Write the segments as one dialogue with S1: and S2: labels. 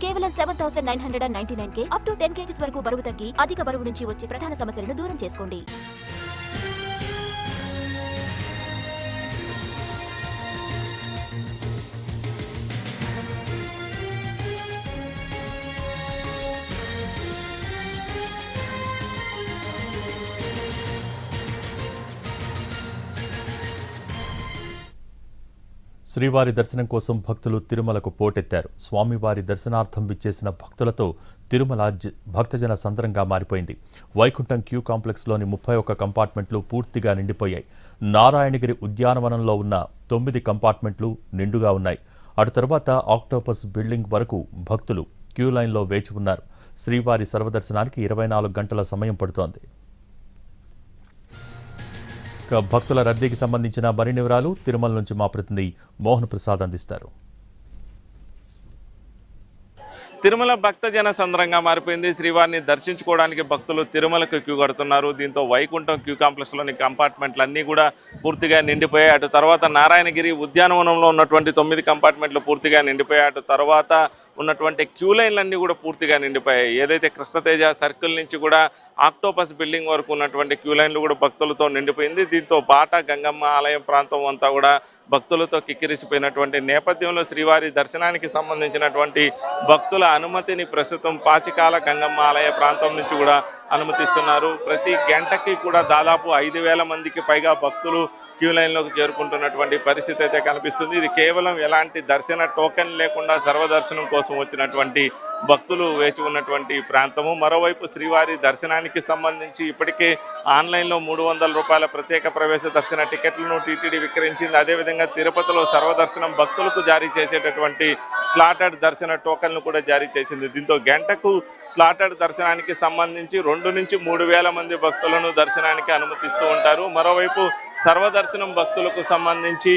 S1: కేవలం 7,999 up to 10 kgs వరకు బరువు తగ్గి అధిక బరువు నుంచి వచ్చే ప్రధాన సమస్యలను దూరం చేసుకోండి.
S2: శ్రీవారి దర్శనం కోసం భక్తులు తిరుమలకు పోటెత్తారు. స్వామివారి దర్శనార్థం విచ్చేసిన భక్తులతో తిరుమల భక్తజన సంద్రంగా మారిపోయింది. వైకుంఠం క్యూ కాంప్లెక్స్లోని 31 కంపార్ట్మెంట్లు పూర్తిగా నిండిపోయాయి. నారాయణగిరి ఉద్యానవనంలో ఉన్న 9 కంపార్ట్మెంట్లు నిండుగా ఉన్నాయి. అటు తర్వాత ఆక్టోపస్ బిల్డింగ్ వరకు భక్తులు క్యూ లైన్లో వేచి ఉన్నారు. శ్రీవారి సర్వదర్శనానికి 24 గంటల సమయం పడుతోంది. భక్తుల రద్దీకి సంబంధించిన మరిన్ని వివరాలు తిరుమల నుంచి మా ప్రతినిధి మోహన్ ప్రసాద్ అందిస్తారు.
S3: తిరుమల భక్తజన సంద్రంగా మారిపోయింది. శ్రీవారిని దర్శించుకోవడానికి భక్తులు తిరుమలకు క్యూ కడుతున్నారు. దీంతో వైకుంఠం క్యూ కాంప్లెక్స్లోని కంపార్ట్మెంట్లు అన్నీ కూడా పూర్తిగా నిండిపోయాయి. అటు తర్వాత నారాయణగిరి ఉద్యానవనంలో ఉన్నటువంటి 9 కంపార్ట్మెంట్లు పూర్తిగా నిండిపోయాయి. అటు తర్వాత ఉన్నటువంటి క్యూ లైన్లన్నీ కూడా పూర్తిగా నిండిపోయాయి. ఏదైతే కృష్ణతేజ సర్కిల్ నుంచి కూడా ఆక్టోపస్ బిల్డింగ్ వరకు ఉన్నటువంటి క్యూ లైన్లు కూడా భక్తులతో నిండిపోయింది. దీంతో బాట గంగమ్మ ఆలయం ప్రాంతం అంతా కూడా భక్తులతో కిక్కిరిసిపోయినటువంటి నేపథ్యంలో శ్రీవారి దర్శనానికి సంబంధించినటువంటి భక్తుల అనుమతిని ప్రస్తుతం పాచికాల గంగమ్మ ఆలయ ప్రాంతం నుంచి కూడా అనుమతిస్తున్నారు. ప్రతి గంటకి కూడా దాదాపు 5,000 మందికి పైగా భక్తులు క్యూ లైన్లోకి చేరుకుంటున్నటువంటి పరిస్థితి అయితే కనిపిస్తుంది. ఇది కేవలం ఎలాంటి దర్శన టోకెన్ లేకుండా సర్వదర్శనం కోసం వచ్చినటువంటి భక్తులు వేచి ఉన్నటువంటి ప్రాంతము. మరోవైపు శ్రీవారి దర్శనానికి సంబంధించి ఇప్పటికే ఆన్లైన్లో 300 రూపాయల ప్రత్యేక ప్రవేశ దర్శన టికెట్లను టీటీడీ విక్రయించింది. అదేవిధంగా తిరుపతిలో సర్వదర్శనం భక్తులకు జారీ చేసేటటువంటి స్లాటెడ్ దర్శన టోకెన్లు కూడా జారీ చేసింది. దీంతో గంటకు స్లాటెడ్ దర్శనానికి సంబంధించి 2 నుంచి 3,000 మంది భక్తులను దర్శనానికి అనుమతిస్తూ ఉంటారు. మరోవైపు సర్వదర్శనం భక్తులకు సంబంధించి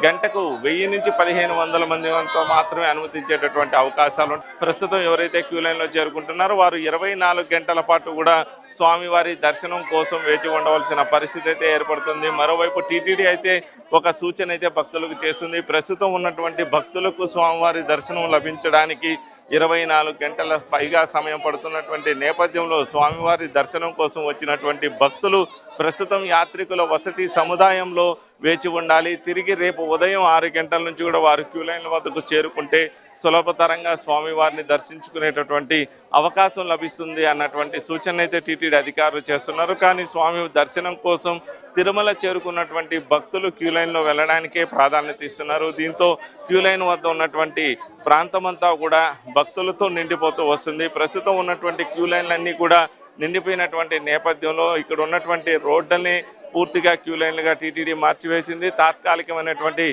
S3: గంటకు 1000 నుంచి 1,500 మంది మాత్రమే అనుమతించేటటువంటి అవకాశాలు. ప్రస్తుతం ఎవరైతే క్యూ లైన్లో చేరుకుంటున్నారో వారు 24 గంటల పాటు కూడా స్వామివారి దర్శనం కోసం వేచి ఉండవలసిన పరిస్థితి అయితే ఏర్పడుతుంది. మరోవైపు టీటీడీ అయితే ఒక సూచన అయితే భక్తులకు చేస్తుంది. ప్రస్తుతం ఉన్నటువంటి భక్తులకు స్వామివారి దర్శనం లభించడానికి 24 గంటల పైగా సమయం పడుతున్నటువంటి నేపథ్యంలో స్వామివారి దర్శనం కోసం వచ్చినటువంటి భక్తులు ప్రస్తుతం యాత్రికుల వసతి సముదాయంలో వేచి ఉండాలి. తిరిగి రేపు ఉదయం 6 గంటల నుంచి కూడా వారు క్యూ లైన్ల వద్దకు చేరుకుంటే సులభతరంగా స్వామివారిని దర్శించుకునేటటువంటి అవకాశం లభిస్తుంది అన్నటువంటి సూచన అయితే టీటీడీ అధికారులు చేస్తున్నారు. కానీ స్వామి దర్శనం కోసం తిరుమల చేరుకున్నటువంటి భక్తులు క్యూ లైన్లో వెళ్ళడానికే ప్రాధాన్యత ఇస్తున్నారు. దీంతో క్యూ లైన్ వద్ద ఉన్నటువంటి ప్రాంతమంతా కూడా భక్తులతో నిండిపోతూ వస్తుంది. ప్రస్తుతం ఉన్నటువంటి క్యూ లైన్లన్నీ కూడా నిండిపోయినటువంటి నేపథ్యంలో ఇక్కడ ఉన్నటువంటి రోడ్లని పూర్తిగా క్యూ లైన్లుగా టీటీడీ మార్చివేసింది. తాత్కాలికమైనటువంటి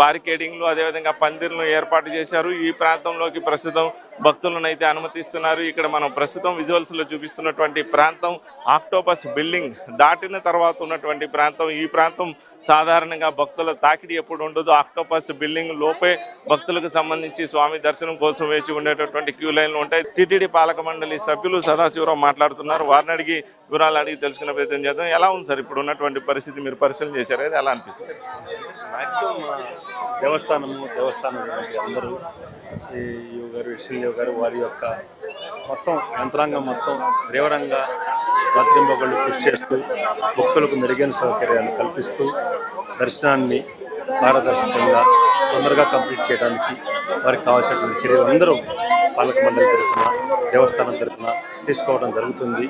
S3: బారికేడింగ్లు అదేవిధంగా పందిర్లను ఏర్పాటు చేశారు. ఈ ప్రాంతంలోకి ప్రస్తుతం భక్తులను అయితే అనుమతిస్తున్నారు. ఇక్కడ మనం ప్రస్తుతం విజువల్స్లో చూపిస్తున్నటువంటి ప్రాంతం ఆక్టోపస్ బిల్డింగ్ దాటిన తర్వాత ఉన్నటువంటి ప్రాంతం. ఈ ప్రాంతం సాధారణంగా భక్తుల తాకిడి ఎప్పుడు ఉండదు. ఆక్టోపస్ బిల్డింగ్ లోపే భక్తులకు సంబంధించి స్వామి దర్శనం కోసం వేచి ఉండేటటువంటి క్యూ లైన్లు ఉంటాయి. టీటీడీ పాలక మండలి సభ్యులు సదాశివరావు మాట్లాడుతున్నారు. వారిని అడిగి వివరాలు అడిగి తెలుసుకునే ప్రయత్నం చేద్దాం. ఎలా ఉంది సార్ ఇప్పుడు ఉన్నటువంటి పరిస్థితి? మీరు పరిశీలన చేశారు కదా, ఎలా అనిపిస్తుంది?
S4: మ్యాక్సిమం దేవస్థానం అందరూ యువ గారు ఎస్ఎల్ఏ గారు వారి యొక్క మొత్తం యంత్రాంగం మొత్తం తీవ్రంగా రాత్రింబగళ్ళు కృషి చేస్తూ భక్తులకు మెరుగైన సౌకర్యాలు కల్పిస్తూ దర్శనాన్ని పారదర్శకంగా తొందరగా కంప్లీట్ చేయడానికి వారికి కావాల్సినటువంటి చర్యలు అందరూ పాలక మండలి తరఫున దేవస్థానం తరఫున తీసుకోవడం జరుగుతుంది.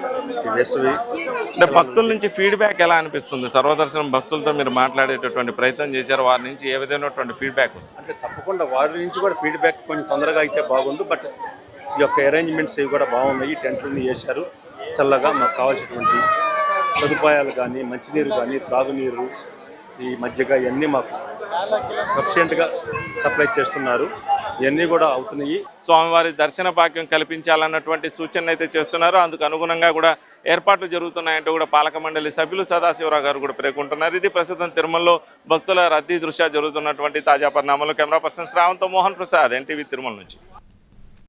S4: ఈ వేసవి
S3: అంటే భక్తుల నుంచి ఫీడ్బ్యాక్ ఎలా అనిపిస్తుంది? సర్వదర్శనం భక్తులతో మీరు మాట్లాడేటటువంటి ప్రయత్నం చేశారు, వారి నుంచి ఏ విధమైనటువంటి ఫీడ్బ్యాక్ వస్తుంది?
S4: అంటే తప్పకుండా వారి నుంచి కూడా ఫీడ్బ్యాక్ కొంచెం తొందరగా అయితే బాగుంది. బట్ ఈ యొక్క అరేంజ్మెంట్స్ ఇవి కూడా బాగున్నాయి. టెంట్లని వేశారు చల్లగా. మాకు కావాల్సినటువంటి సదుపాయాలు కానీ మంచినీరు కానీ త్రాగునీరు ఈ మధ్యగా ఇవన్నీ మాకు సఫిషియెంట్గా సప్లై చేస్తున్నారు. ఇవన్నీ కూడా అవుతున్నాయి.
S3: స్వామివారి దర్శన భాగ్యం కల్పించాలన్నటువంటి సూచనలు అయితే చేస్తున్నారు. అందుకు అనుగుణంగా కూడా ఏర్పాట్లు జరుగుతున్నాయంటూ కూడా పాలక మండలి సభ్యులు సదాశివరావు గారు కూడా పేర్కొంటున్నారు. ఇది ప్రస్తుతం తిరుమలలో భక్తుల రద్దీ దృష్ట్యా జరుగుతున్నటువంటి తాజా పరిణామాలు. కెమెరా పర్సన్ శ్రావంత్, మోహన్ ప్రసాద్, ఎన్టీవీ తిరుమల నుంచి.